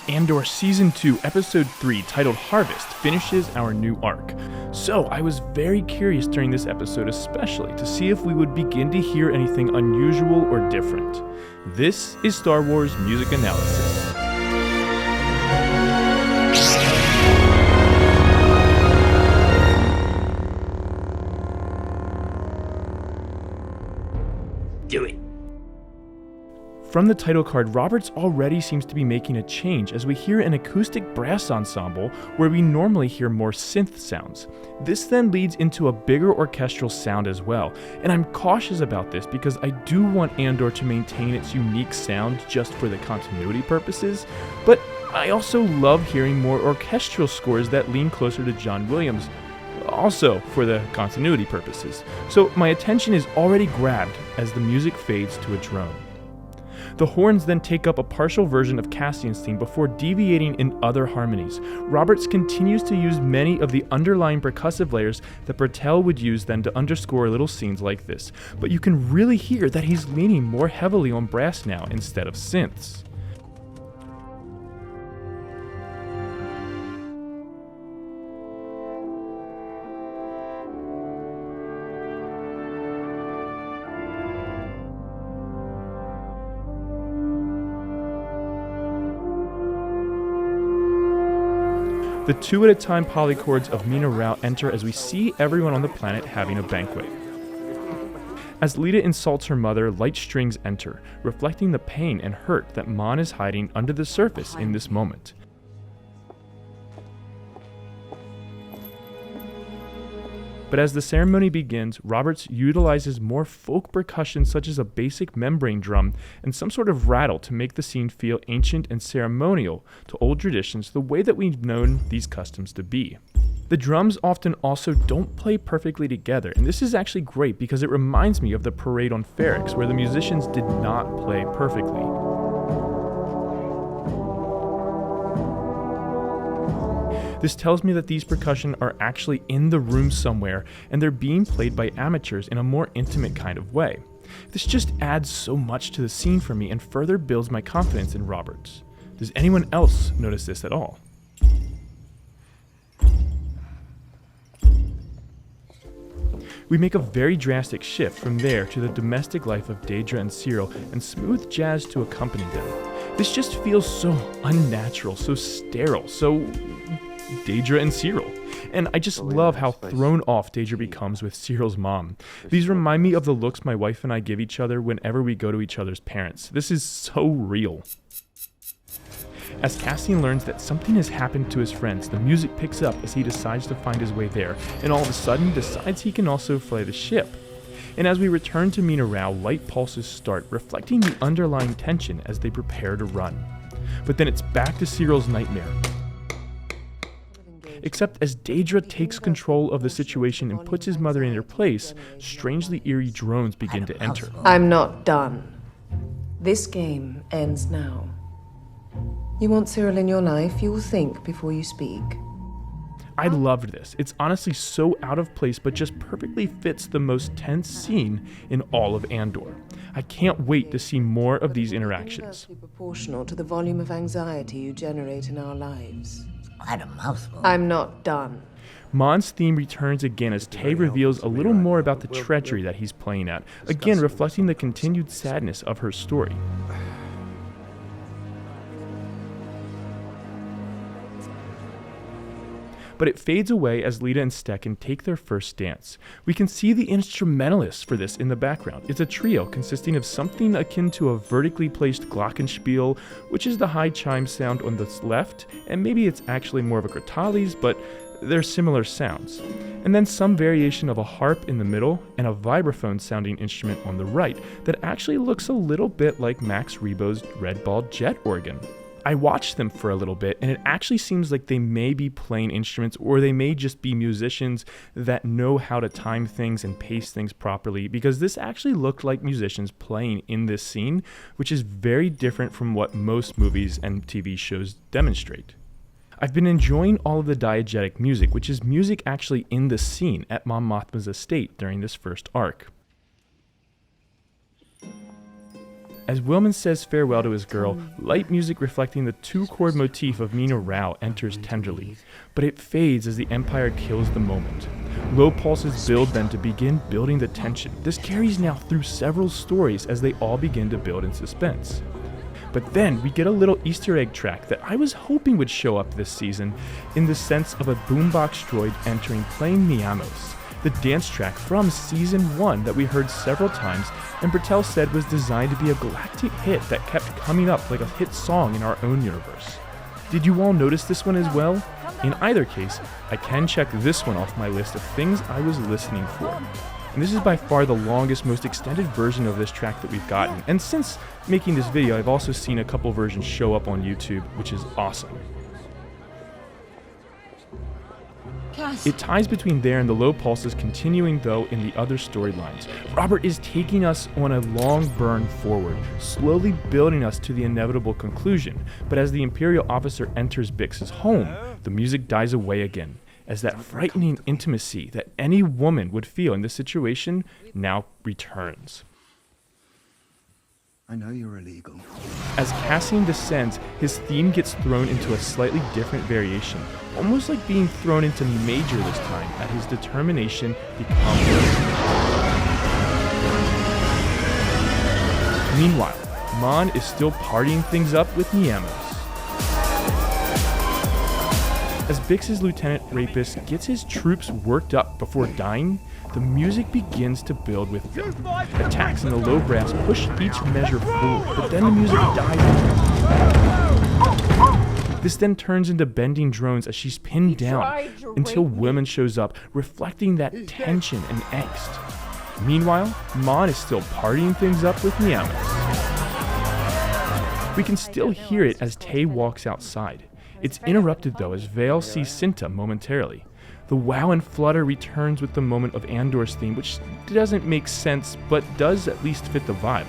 Andor Season 2, Episode 3, titled Harvest, finishes our new arc. So, I was very curious during this episode especially to see if we would begin to hear anything unusual or different. This is Star Wars Music Analysis. Do it. From the title card, Roberts already seems to be making a change as we hear an acoustic brass ensemble where we normally hear more synth sounds. This then leads into a bigger orchestral sound as well, and I'm cautious about this because I do want Andor to maintain its unique sound just for the continuity purposes, but I also love hearing more orchestral scores that lean closer to John Williams, also for the continuity purposes. So my attention is already grabbed as the music fades to a drone. The horns then take up a partial version of Cassian's theme before deviating in other harmonies. Roberts continues to use many of the underlying percussive layers that Bertel would use then to underscore little scenes like this, but you can really hear that he's leaning more heavily on brass now instead of synths. The two-at-a-time polychords of Mina Rao enter as we see everyone on the planet having a banquet. As Lita insults her mother, light strings enter, reflecting the pain and hurt that Mon is hiding under the surface in this moment. But as the ceremony begins, Roberts utilizes more folk percussion such as a basic membrane drum and some sort of rattle to make the scene feel ancient and ceremonial to old traditions the way that we've known these customs to be. The drums often also don't play perfectly together, and this is actually great because it reminds me of the parade on Ferrix where the musicians did not play perfectly. This tells me that these percussion are actually in the room somewhere and they're being played by amateurs in a more intimate kind of way. This just adds so much to the scene for me and further builds my confidence in Roberts. Does anyone else notice this at all? We make a very drastic shift from there to the domestic life of Dra and Sirill and smooth jazz to accompany them. This just feels so unnatural, so sterile, so Dra and Sirill. And I just love how thrown off Dra becomes with Sirill's mom. These remind me of the looks my wife and I give each other whenever we go to each other's parents. This is so real. As Cassian learns that something has happened to his friends, the music picks up as he decides to find his way there, and all of a sudden decides he can also fly the ship. And as we return to Mina Rao, light pulses start, reflecting the underlying tension as they prepare to run. But then it's back to Sirill's nightmare. Except as Dra takes control of the situation and puts his mother in her place, strangely eerie drones begin to enter. I'm not done. This game ends now. You want Sirill in your life, you will think before you speak. I loved this. It's honestly so out of place, but just perfectly fits the most tense scene in all of Andor. I can't wait to see more of these interactions. Inversely proportional to the volume of anxiety you generate in our lives. Quite a mouthful. I'm not done. Mon's theme returns again as Tay reveals a little more about the treachery that he's playing at, again reflecting the continued sadness of her story. But it fades away as Lita and Stekken take their first dance. We can see the instrumentalists for this in the background. It's a trio consisting of something akin to a vertically placed glockenspiel, which is the high chime sound on the left, and maybe it's actually more of a Gratalis, but they're similar sounds. And then some variation of a harp in the middle and a vibraphone sounding instrument on the right that actually looks a little bit like Max Rebo's Red Ball Jet organ. I watched them for a little bit, and it actually seems like they may be playing instruments, or they may just be musicians that know how to time things and pace things properly, because this actually looked like musicians playing in this scene, which is very different from what most movies and TV shows demonstrate. I've been enjoying all of the diegetic music, which is music actually in the scene at Mon Mothma's estate during this first arc. As Willman says farewell to his girl, light music reflecting the two-chord motif of Mina Rao enters tenderly, but it fades as the Empire kills the moment. Low pulses build then to begin building the tension. This carries now through several stories as they all begin to build in suspense. But then we get a little Easter egg track that I was hoping would show up this season in the sense of a boombox droid entering playing Mammoth, the dance track from Season 1 that we heard several times and Bertel said was designed to be a galactic hit that kept coming up like a hit song in our own universe. Did you all notice this one as well? In either case, I can check this one off my list of things I was listening for. And this is by far the longest, most extended version of this track that we've gotten. And since making this video, I've also seen a couple versions show up on YouTube, which is awesome. It ties between there and the low pulses continuing though in the other storylines. Robert is taking us on a long burn forward, slowly building us to the inevitable conclusion. But as the Imperial officer enters Bix's home, the music dies away again, as that frightening intimacy that any woman would feel in this situation now returns. I know you're illegal. As Cassian descends, his theme gets thrown into a slightly different variation, almost like being thrown into major this time as his determination becomes. Meanwhile, Mon is still partying things up with Niamos. As Bix's lieutenant rapist gets his troops worked up before dying, the music begins to build with them. Attacks in the low brass push each measure forward, but then the music dies. This then turns into bending drones as she's pinned down until Women shows up, reflecting that tension and angst. Meanwhile, Mon is still partying things up with Niamos. We can still hear it as Tay walks outside. It's interrupted though as Vale sees Cinta momentarily. The wow and flutter returns with the moment of Andor's theme, which doesn't make sense, but does at least fit the vibe.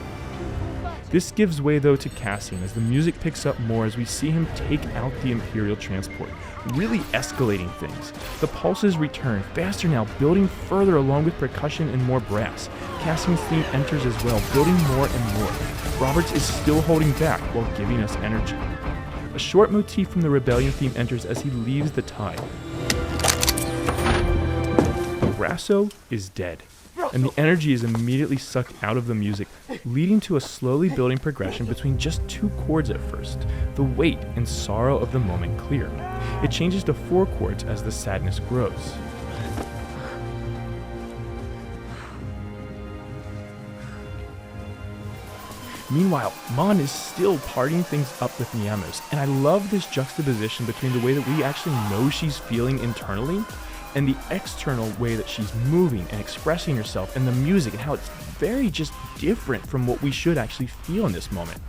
This gives way though to Cassian as the music picks up more as we see him take out the Imperial transport, really escalating things. The pulses return, faster now, building further along with percussion and more brass. Cassian's theme enters as well, building more and more. Roberts is still holding back while giving us energy. A short motif from the Rebellion theme enters as he leaves the tide. Grasso is dead, and the energy is immediately sucked out of the music, leading to a slowly building progression between just two chords at first. The weight and sorrow of the moment clear. It changes to 4 chords as the sadness grows. Meanwhile, Mon is still partying things up with Niamos, and I love this juxtaposition between the way that we actually know she's feeling internally and the external way that she's moving and expressing herself, and the music and how it's very just different from what we should actually feel in this moment.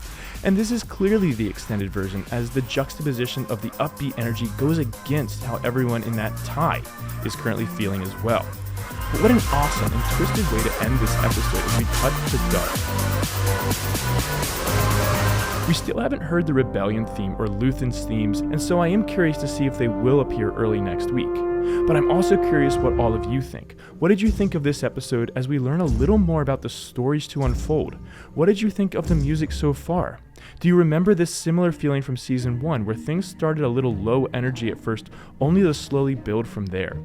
And this is clearly the extended version, as the juxtaposition of the upbeat energy goes against how everyone in that tie is currently feeling as well. But what an awesome and twisted way to end this episode as we cut to dark. We still haven't heard the Rebellion theme or Luthen's themes, and so I am curious to see if they will appear early next week. But I'm also curious what all of you think. What did you think of this episode as we learn a little more about the stories to unfold? What did you think of the music so far? Do you remember this similar feeling from Season 1 where things started a little low energy at first, only to slowly build from there?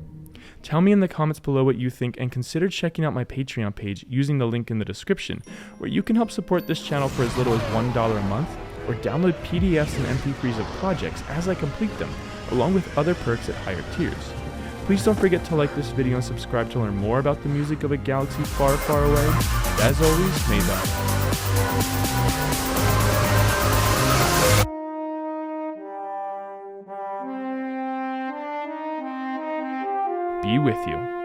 Tell me in the comments below what you think, and consider checking out my Patreon page using the link in the description, where you can help support this channel for as little as $1 a month, or download PDFs and MP3s of projects as I complete them, along with other perks at higher tiers. Please don't forget to like this video and subscribe to learn more about the music of a galaxy far, far away. And as always, may the be with you.